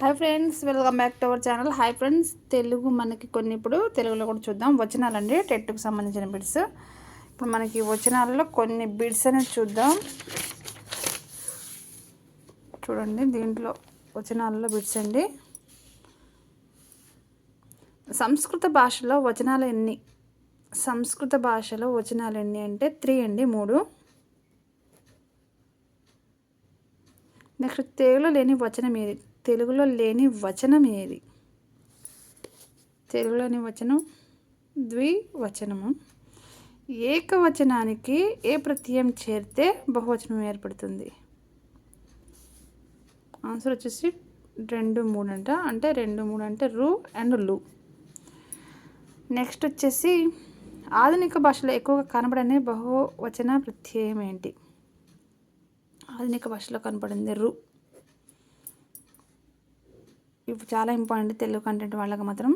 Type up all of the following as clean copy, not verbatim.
Hi friends, welcome back to our channel. Hi friends, Telugu మనకి కొన్ని ఇప్పుడు తెలుగులో కూడా చూద్దాం. వచనాలండి, టెట్కి సంబంధించిన బిడ్స్. ఇప్పుడు మనకి వచనాలలో కొన్ని బిడ్స్ అనేది చూద్దాం. చూడండి, దీంట్లో వచనాలలో బిడ్స్ అండి. సంస్కృత భాషలో వచనాలు ఎన్ని? సంస్కృత భాషలో వచనాలు ఎన్ని అంటే 3 అండి, 3. నెక్స్ట్, తెలుగులో లేని వచనం ఏది? తెలుగులో లేని వచనం ఏది? తెలుగులోని వచనం ద్వివచనము. ఏకవచనానికి ఏ ప్రత్యయం చేరితే బహువచనం ఏర్పడుతుంది? ఆన్సర్ వచ్చేసి 2, 3 అంట. అంటే 2, 3 అంటే రు అండ్ లు. నెక్స్ట్ వచ్చేసి ఆధునిక భాషలో ఎక్కువగా కనబడని బహువచన ప్రత్యయం ఏంటి? ఆధునిక భాషలో కనపడింది రు. ఇవి చాలా ఇంపార్టెంట్ తెలుగు కంటెంట్ వాళ్ళకి మాత్రం.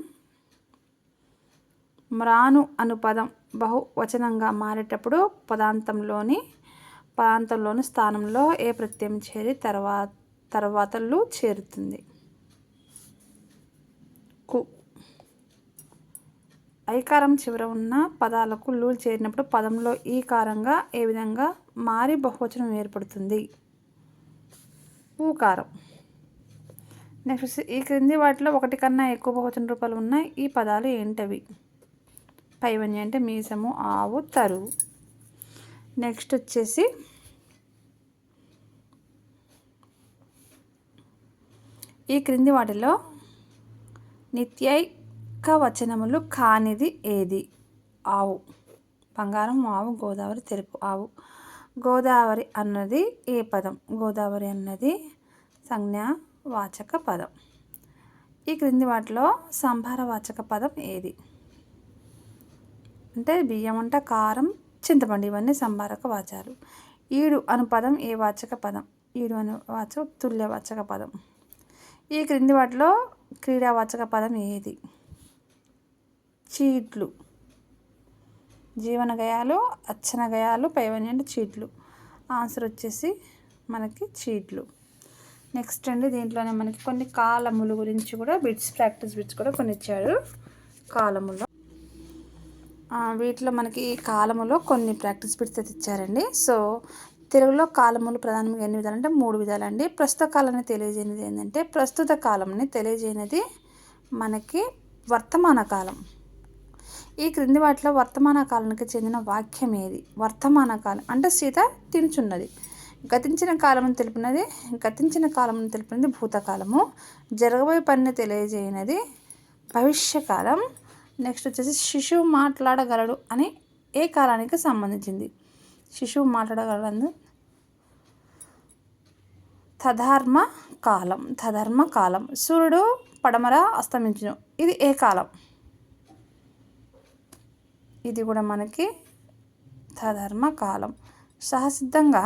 మ్రాను అను పదం బహువచనంగా మారేటప్పుడు పదాంతంలోని స్థానంలో ఏ ప్రత్యయం చేరి తర్వాతలు చేరుతుంది? కు. ఐకారం చివర ఉన్న పదాలకు లు చేరినప్పుడు పదంలో ఈ కారంగా ఏ విధంగా మారి బహువచనం ఏర్పడుతుంది? ఊకారం. నెక్స్ట్, ఈ క్రింది వాటిలో ఒకటి కన్నా ఎక్కువ బహువచన రూపాలు ఉన్నాయి. ఈ పదాలు ఏంటవి? పైవన్య అంటే మీసము, ఆవు, తరువు. నెక్స్ట్ వచ్చేసి ఈ క్రింది వాటిలో నిత్యైక వచనములు కానిది ఏది? ఆవు. బంగారం, ఆవు, గోదావరి, తెలుపు. ఆవు. గోదావరి అన్నది ఏ పదం? గోదావరి అన్నది సంజ్ఞావాచక పదం. ఈ క్రింది వాటిలో సంభారవాచక పదం ఏది? అంటే బియ్యం అంట, కారం, చింతపండు, ఇవన్నీ సంభారక వాచాలు. ఈడు అను పదం ఏ వాచక పదం? ఈడు అను వాచకం తుల్యవాచక పదం. ఈ క్రింది వాటిలో క్రీడావాచక పదం ఏది? చీట్లు. జీవన గయాలు, అచ్చన గయాలు, పైవన్య అంటే చీట్లు. ఆన్సర్ వచ్చేసి మనకి చీట్లు. నెక్స్ట్ అండి, దీంట్లోనే మనకి కొన్ని కాలముల గురించి కూడా ప్రాక్టీస్ బిట్స్ కూడా కొన్ని ఇచ్చాడు. కాలములో వీటిలో మనకి కాలములో కొన్ని ప్రాక్టీస్ బిట్స్ అయితే ఇచ్చారండి. సో తెలుగులో కాలములు ప్రధానంగా ఎన్ని విధాలు అంటే 3 విధాలండి. ప్రస్తుత కాలాన్ని తెలియజేయనిది ఏంటంటే, ప్రస్తుత కాలంని తెలియజేయనిది మనకి వర్తమాన కాలం. ఈ క్రింది వాటిలో వర్తమాన కాలానికి చెందిన వాక్యం ఏది? వర్తమాన కాలం అంటే సీత తినుచున్నది. గతించిన కాలమును తెలిపినది భూతకాలము. జరగబోయే పనిని తెలియజేయనది భవిష్యకాలం. నెక్స్ట్ వచ్చేసి శిశువు మాట్లాడగలడు అని ఏ కాలానికి సంబంధించింది? శిశువు మాట్లాడగలడు తధర్మ కాలం. సూర్యుడు పడమర అస్తమించును, ఇది ఏ కాలం? ఇది కూడా మనకి తధర్మ కాలం. సహసిద్ధంగా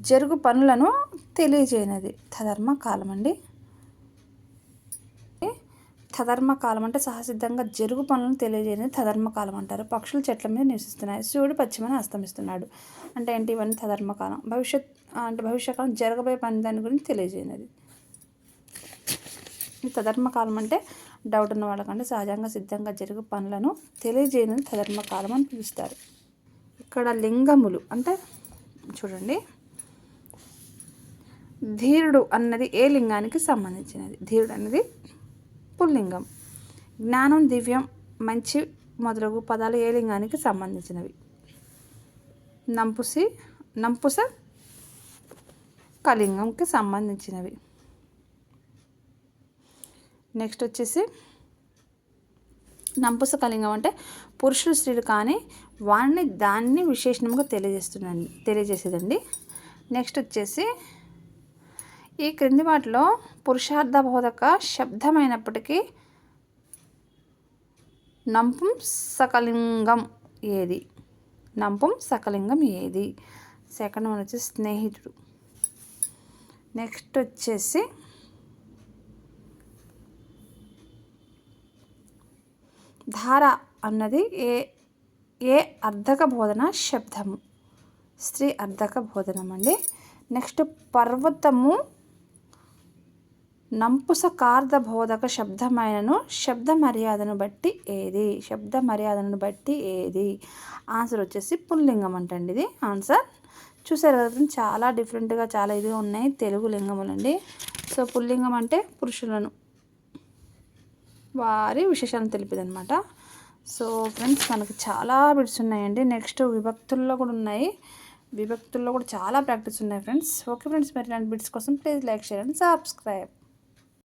జరుగు పనులను తెలియజేయనది తధర్మ కాలం అండి. తధర్మ కాలం అంటే సహసిద్ధంగా జరుగు పనులను తెలియజేయనది తధర్మ కాలం అంటారు. పక్షులు చెట్ల మీద నివసిస్తున్నాయి. సూర్యుడు పశ్చిమన అస్తమిస్తున్నాడు అంటే ఏంటి? ఇవన్నీ తధర్మ కాలం. భవిష్యత్కాలం జరగబోయే పని దాని గురించి తెలియజేయనది. ఈ తధర్మ కాలం అంటే డౌట్ ఉన్న వాళ్ళకంటే సహజంగా సిద్ధంగా జరుగు పనులను తెలియజేయనది తధర్మ కాలం అని పిలుస్తారు. ఇక్కడ లింగములు అంటే చూడండి, ధీరుడు అన్నది ఏ లింగానికి సంబంధించినది? ధీరుడు అన్నది పుల్లింగం. జ్ఞానం, దివ్యం, మంచి మొదలగు పదాలు ఏ లింగానికి సంబంధించినవి? నంపుస కళింగంకి సంబంధించినవి. నెక్స్ట్ వచ్చేసి నంపుస కళింగం అంటే పురుషులు స్త్రీలు కానీ దాన్ని విశేషణంగా తెలియజేసేదండి. నెక్స్ట్ వచ్చేసి ఈ క్రింది వాటిలో పురుషార్థబోధక శబ్దమైనప్పటికీ నంపుంసకలింగం ఏది? నంపుంసకలింగం ఏది? సెకండ్ వన్ వచ్చేసి స్నేహితుడు. నెక్స్ట్ వచ్చేసి ధార అన్నది ఏ అర్ధక బోధన శబ్దము? స్త్రీ అర్ధక బోధనం అండి. నెక్స్ట్ పర్వతము నంపుసకార్ధబోధక శబ్దమైనను శబ్ద మర్యాదను బట్టి ఏది? శబ్ద మర్యాదను బట్టి ఏది? ఆన్సర్ వచ్చేసి పుల్లింగం అంటండి ఇది ఆన్సర్. చూసారు కదా చాలా డిఫరెంట్గా చాలా ఇదిగా ఉన్నాయి తెలుగు లింగములండి. సో పుల్లింగం అంటే పురుషులను వారి విశేషాలను తెలిపేది అనమాట. సో ఫ్రెండ్స్ మనకు చాలా బిట్స్ ఉన్నాయండి. నెక్స్ట్ విభక్తుల్లో కూడా ఉన్నాయి. విభక్తుల్లో కూడా చాలా ప్రాక్టీస్ ఉన్నాయి ఫ్రెండ్స్. ఓకే ఫ్రెండ్స్, మరి ఇలాంటి బిట్స్ కోసం please like, share and subscribe.